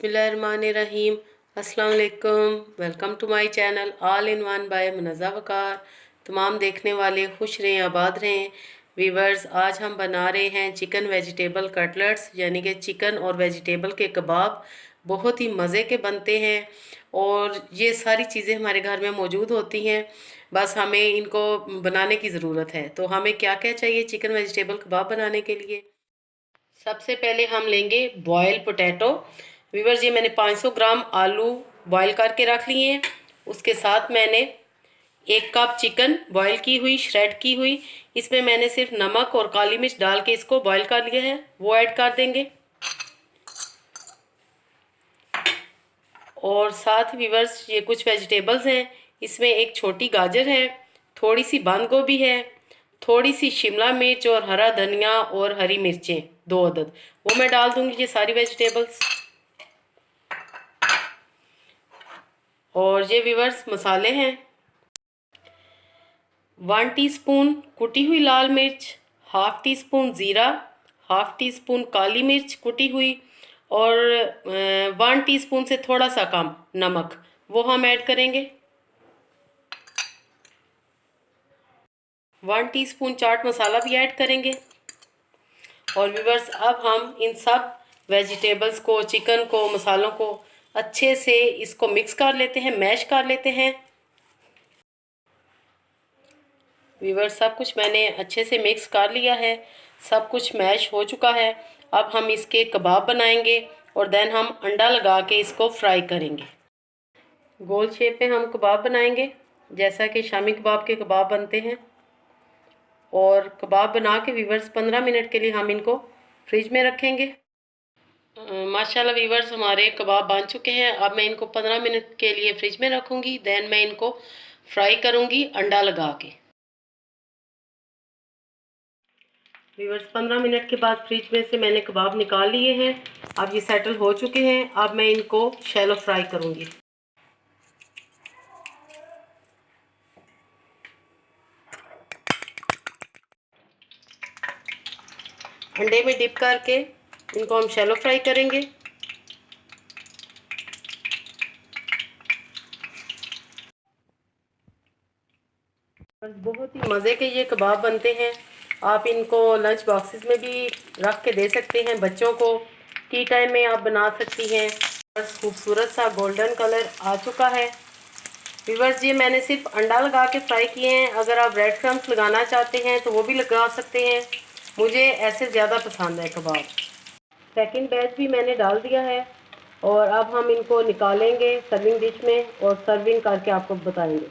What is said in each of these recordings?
बिस्मिल्लाहिर्रहमानिर्रहीम। अस्सलाम वालेकुम। Welcome to my channel all in one by Munazza Waqar. तमाम देखने वाले खुश रहें, आबाद रहें। वीवर्स, आज हम बना रहे हैं चिकन वेजिटेबल कटलेट्स, यानी कि चिकन और वेजिटेबल के कबाब। बहुत ही मज़े के बनते हैं और ये सारी चीज़ें हमारे घर में मौजूद होती हैं, बस हमें इनको बनाने की ज़रूरत है। तो हमें क्या क्या चाहिए चिकन वेजिटेबल कबाब बनाने के लिए? सबसे पहले हम लेंगे बॉयल पोटैटो। व्यूअर्स, ये मैंने 500 ग्राम आलू बॉयल करके रख लिए हैं। उसके साथ मैंने 1 कप चिकन बॉयल की हुई, श्रेड की हुई, इसमें मैंने सिर्फ नमक और काली मिर्च डाल के इसको बॉयल कर लिया है, वो ऐड कर देंगे। और साथ व्यूअर्स, ये कुछ वेजिटेबल्स हैं, इसमें एक छोटी गाजर है, थोड़ी सी बंद गोभी है, थोड़ी सी शिमला मिर्च और हरा धनिया और हरी मिर्चें 2 अदद, वो मैं डाल दूंगी ये सारी वेजिटेबल्स। और ये व्यूअर्स मसाले हैं, 1 टीस्पून कुटी हुई लाल मिर्च, हाफ टी स्पून ज़ीरा, हाफ टी स्पून काली मिर्च कुटी हुई और 1 टीस्पून से थोड़ा सा कम नमक, वो हम ऐड करेंगे। 1 टीस्पून चाट मसाला भी ऐड करेंगे। और व्यूअर्स, अब हम इन सब वेजिटेबल्स को, चिकन को, मसालों को अच्छे से इसको मिक्स कर लेते हैं, मैश कर लेते हैं। व्यूअर्स, सब कुछ मैंने अच्छे से मिक्स कर लिया है, सब कुछ मैश हो चुका है। अब हम इसके कबाब बनाएंगे और देन हम अंडा लगा के इसको फ्राई करेंगे। गोल शेप में हम कबाब बनाएंगे, जैसा कि शामी कबाब के कबाब बनते हैं। और कबाब बना के व्यूअर्स 15 मिनट के लिए हम इनको फ्रिज में रखेंगे। माशाल्लाह व्यूअर्स, हमारे कबाब बन चुके हैं। अब मैं इनको 15 मिनट के लिए फ्रिज में रखूँगी, देन मैं इनको फ्राई करूँगी अंडा लगा के। व्यूअर्स, 15 मिनट के बाद फ्रिज में से मैंने कबाब निकाल लिए हैं। अब ये सेटल हो चुके हैं। अब मैं इनको शैलो फ्राई करूँगी। अंडे में डिप करके इनको हम शैलो फ्राई करेंगे। बहुत ही मज़े के ये कबाब बनते हैं। आप इनको लंच बॉक्सेस में भी रख के दे सकते हैं बच्चों को। टी टाइम में आप बना सकती हैं। बस खूबसूरत सा गोल्डन कलर आ चुका है। व्यूअर्स, ये मैंने सिर्फ अंडा लगा के फ्राई किए हैं। अगर आप ब्रेड क्रम्स लगाना चाहते हैं तो वो भी लगा सकते हैं। मुझे ऐसे ज़्यादा पसंद है कबाब। सेकंड बैच भी मैंने डाल दिया है और अब हम इनको निकालेंगे सर्विंग डिश में और सर्विंग करके आपको बताएंगे।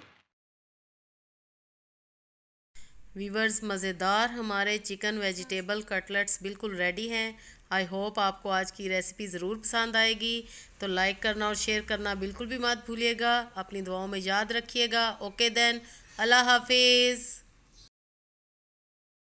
वीवर्स, मज़ेदार हमारे चिकन वेजिटेबल कटलेट्स बिल्कुल रेडी हैं। आई होप आपको आज की रेसिपी ज़रूर पसंद आएगी। तो लाइक करना और शेयर करना बिल्कुल भी मत भूलिएगा। अपनी दुआओं में याद रखिएगा। ओके देन, अल्लाह हाफिज़।